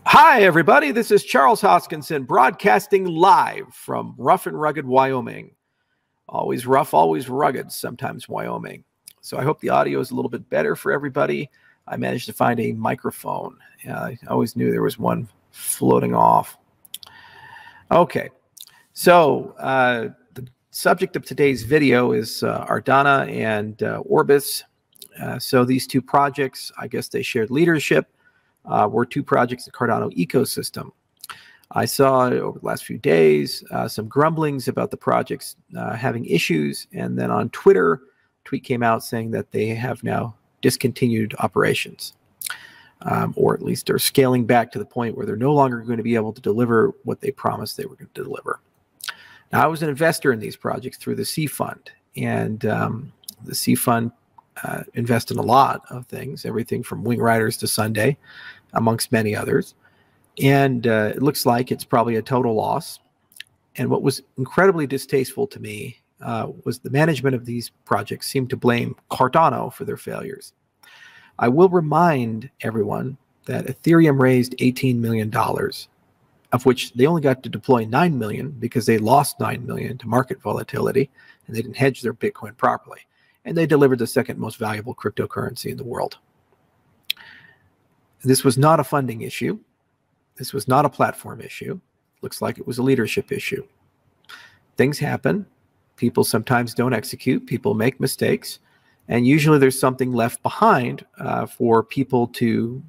Hi, everybody. This is Charles Hoskinson broadcasting live from rough and rugged Wyoming. Always rough, always rugged, sometimes Wyoming. So I hope the audio is a little bit better for everybody. I managed to find a microphone. I always knew there was one floating off. Okay, so the subject of today's video is Ardana and Orbis. So these two projects, I guess they shared leadership. Were two projects in the Cardano ecosystem. I saw over the last few days some grumblings about the projects having issues, and then on Twitter, a tweet came out saying that they have now discontinued operations, or at least are scaling back to the point where they're no longer going to be able to deliver what they promised they were going to deliver. Now, I was an investor in these projects through the C Fund, and the C Fund invest in a lot of things, everything from Wing Riders to Sunday, amongst many others. And it looks like it's probably a total loss. And what was incredibly distasteful to me was the management of these projects seemed to blame Cardano for their failures. I will remind everyone that Ethereum raised $18 million, of which they only got to deploy $9 million because they lost $9 million to market volatility and they didn't hedge their Bitcoin properly. And they delivered the second most valuable cryptocurrency in the world. This was not a funding issue. This was not a platform issue. Looks like it was a leadership issue. Things happen. People sometimes don't execute. People make mistakes. And usually there's something left behind for people to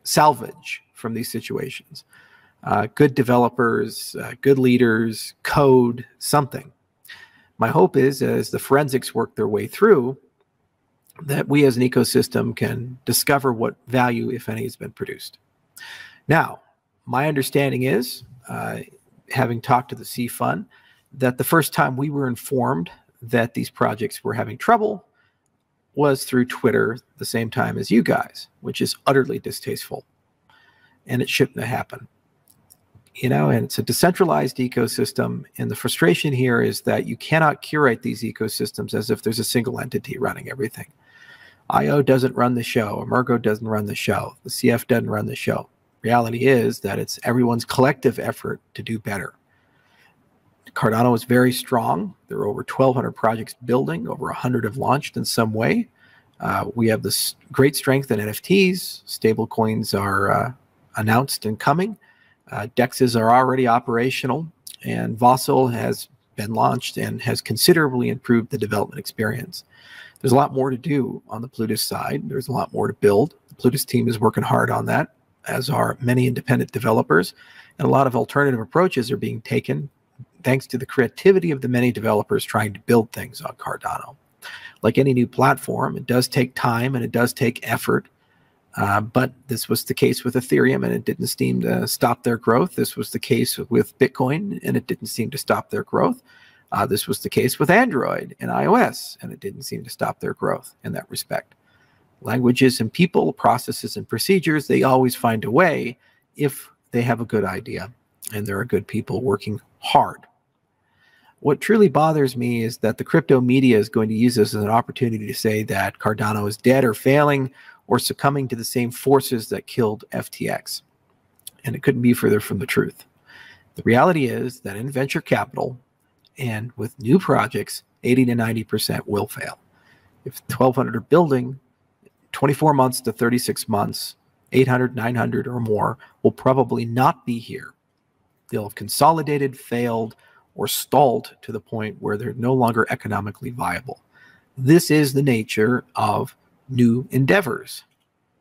salvage from these situations. Good developers, good leaders, code, something. My hope is, as the forensics work their way through, that we as an ecosystem can discover what value, if any, has been produced. Now, my understanding is, having talked to the C Fund, that the first time we were informed that these projects were having trouble was through Twitter the same time as you guys, which is utterly distasteful. And it shouldn't have happened. You know, and it's a decentralized ecosystem. And the frustration here is that you cannot curate these ecosystems as if there's a single entity running everything. IO doesn't run the show. Emergo doesn't run the show. The CF doesn't run the show. Reality is that it's everyone's collective effort to do better. Cardano is very strong. There are over 1,200 projects building. Over 100 have launched in some way. We have this great strength in NFTs. Stablecoins are announced and coming. DEXs are already operational, and Vossel has been launched and has considerably improved the development experience. There's a lot more to do on the Plutus side. There's a lot more to build. The Plutus team is working hard on that, as are many independent developers, and a lot of alternative approaches are being taken thanks to the creativity of the many developers trying to build things on Cardano. Like any new platform, it does take time and it does take effort. But this was the case with Ethereum, and it didn't seem to stop their growth. This was the case with Bitcoin, and it didn't seem to stop their growth. This was the case with Android and iOS, and it didn't seem to stop their growth in that respect. Languages and people, processes and procedures, they always find a way if they have a good idea, and there are good people working hard. What truly bothers me is that the crypto media is going to use this as an opportunity to say that Cardano is dead or failing, or succumbing to the same forces that killed FTX. And it couldn't be further from the truth. The reality is that in venture capital and with new projects, 80 to 90% will fail. If 1,200 are building, 24 months to 36 months, 800, 900 or more will probably not be here. They'll have consolidated, failed, or stalled to the point where they're no longer economically viable. This is the nature of new endeavors.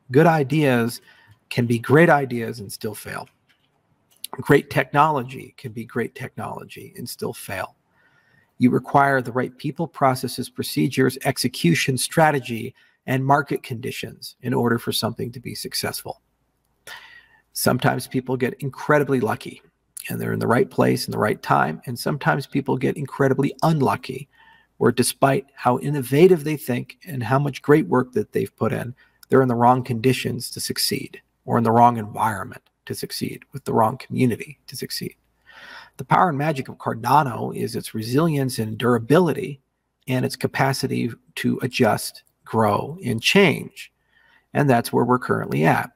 Good ideas can be great ideas and still fail. Great technology can be great technology and still fail. You require the right people, processes, procedures, execution, strategy, and market conditions in order for something to be successful. Sometimes people get incredibly lucky and they're in the right place in the right time, and sometimes people get incredibly unlucky, where despite how innovative they think and how much great work that they've put in, they're in the wrong conditions to succeed, or in the wrong environment to succeed, with the wrong community to succeed. The power and magic of Cardano is its resilience and durability, and its capacity to adjust, grow, and change. And that's where we're currently at.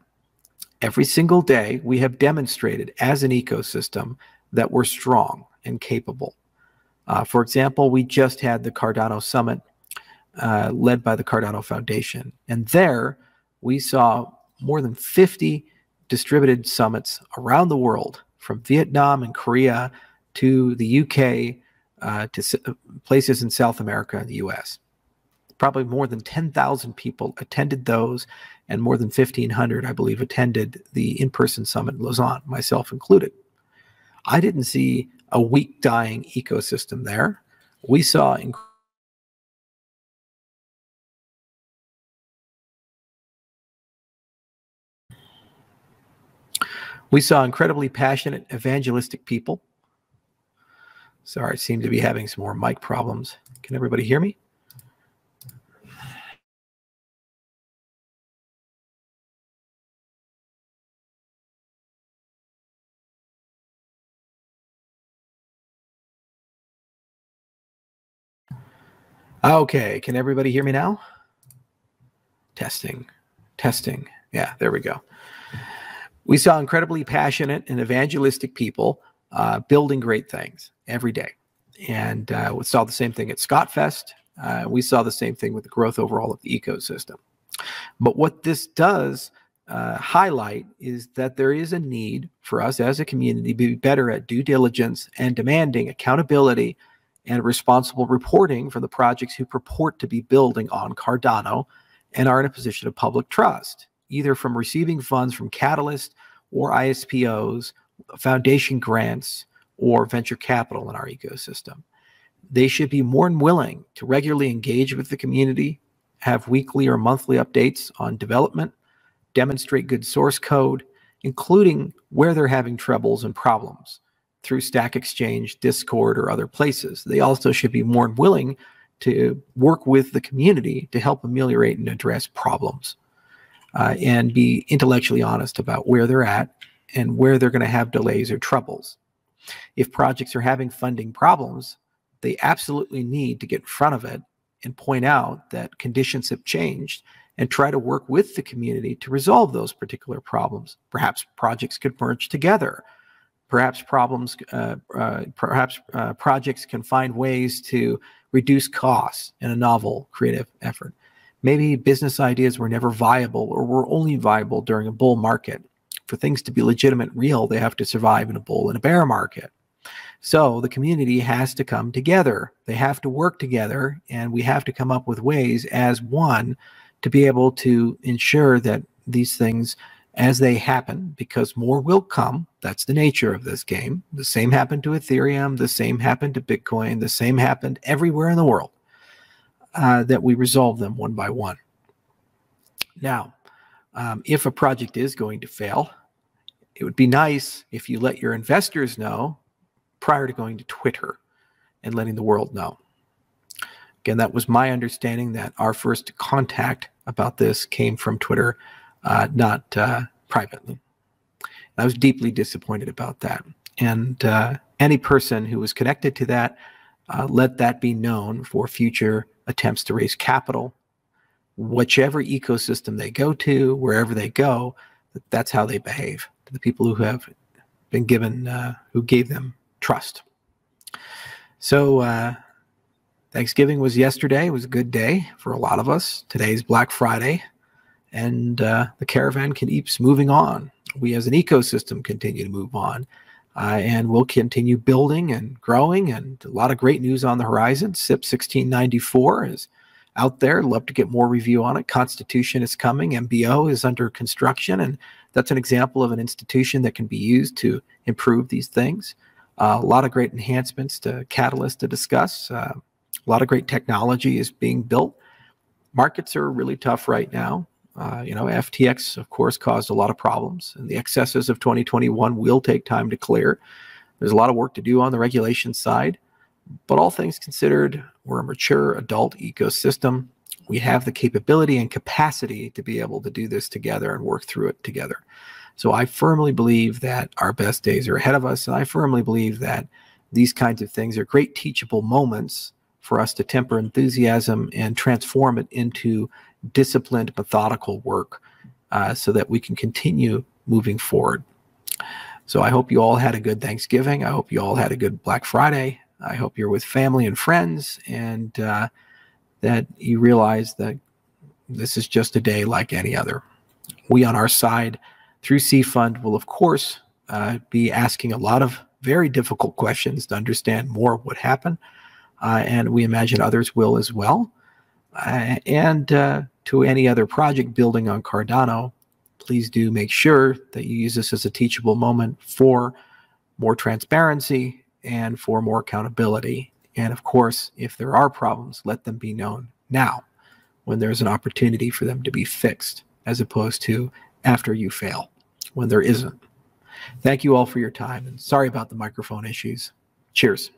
Every single day, we have demonstrated as an ecosystem that we're strong and capable. For example, we just had the Cardano Summit led by the Cardano Foundation. And there we saw more than 50 distributed summits around the world, from Vietnam and Korea to the UK to places in South America and the US. Probably more than 10,000 people attended those, and more than 1,500, I believe, attended the in-person summit in Lausanne, myself included. I didn't see a weak, dying ecosystem there. We saw incredibly passionate, evangelistic people. Sorry, I seem to be having some more mic problems. Can everybody hear me? Okay, can everybody hear me now? Testing, testing. Yeah, there we go. We saw incredibly passionate and evangelistic people building great things every day. And we saw the same thing at Scottfest. We saw the same thing with the growth overall of the ecosystem. But what this does highlight is that there is a need for us as a community to be better at due diligence and demanding accountability and responsible reporting for the projects who purport to be building on Cardano and are in a position of public trust, either from receiving funds from Catalyst or ISPOs, foundation grants, or venture capital in our ecosystem. They should be more than willing to regularly engage with the community, have weekly or monthly updates on development, demonstrate good source code, including where they're having troubles and problems through Stack Exchange, Discord, or other places. They also should be more than willing to work with the community to help ameliorate and address problems, and be intellectually honest about where they're at and where they're going to have delays or troubles. If projects are having funding problems, they absolutely need to get in front of it and point out that conditions have changed and try to work with the community to resolve those particular problems. Perhaps projects could merge together. Perhaps projects can find ways to reduce costs in a novel, creative effort. Maybe business ideas were never viable or were only viable during a bull market. For things to be legitimate and real, they have to survive in a bull and a bear market. So the community has to come together. They have to work together, and we have to come up with ways as one to be able to ensure that these things, as they happen, because more will come, that's the nature of this game. The same happened to Ethereum, the same happened to Bitcoin, the same happened everywhere in the world, that we resolve them one by one. Now, if a project is going to fail, it would be nice if you let your investors know prior to going to Twitter and letting the world know. Again, that was my understanding, that our first contact about this came from Twitter, not privately. I was deeply disappointed about that. And any person who was connected to that, let that be known for future attempts to raise capital. Whichever ecosystem they go to, wherever they go, that's how they behave to the people who have been given, who gave them trust. So Thanksgiving was yesterday. It was a good day for a lot of us. Today's Black Friday, and the caravan keeps moving on. We as an ecosystem continue to move on, and we'll continue building and growing, and a lot of great news on the horizon. SIP 1694 is out there. Love to get more review on it. Constitution is coming. MBO is under construction, and that's an example of an institution that can be used to improve these things. A lot of great enhancements to Catalyst to discuss. A lot of great technology is being built. Markets are really tough right now. FTX, of course, caused a lot of problems, and the excesses of 2021 will take time to clear. There's a lot of work to do on the regulation side, but all things considered, we're a mature adult ecosystem. We have the capability and capacity to be able to do this together and work through it together. So I firmly believe that our best days are ahead of us, and I firmly believe that these kinds of things are great teachable moments for us to temper enthusiasm and transform it into disciplined, methodical work, so that we can continue moving forward. So I hope you all had a good Thanksgiving. I hope you all had a good Black Friday. I hope you're with family and friends, and that you realize that this is just a day like any other. We on our side, through C Fund, will of course be asking a lot of very difficult questions to understand more of what happened, and we imagine others will as well. And to any other project building on Cardano, please do make sure that you use this as a teachable moment for more transparency and for more accountability. And of course, if there are problems, let them be known now, when there's an opportunity for them to be fixed, as opposed to after you fail, when there isn't. Thank you all for your time, and sorry about the microphone issues. Cheers.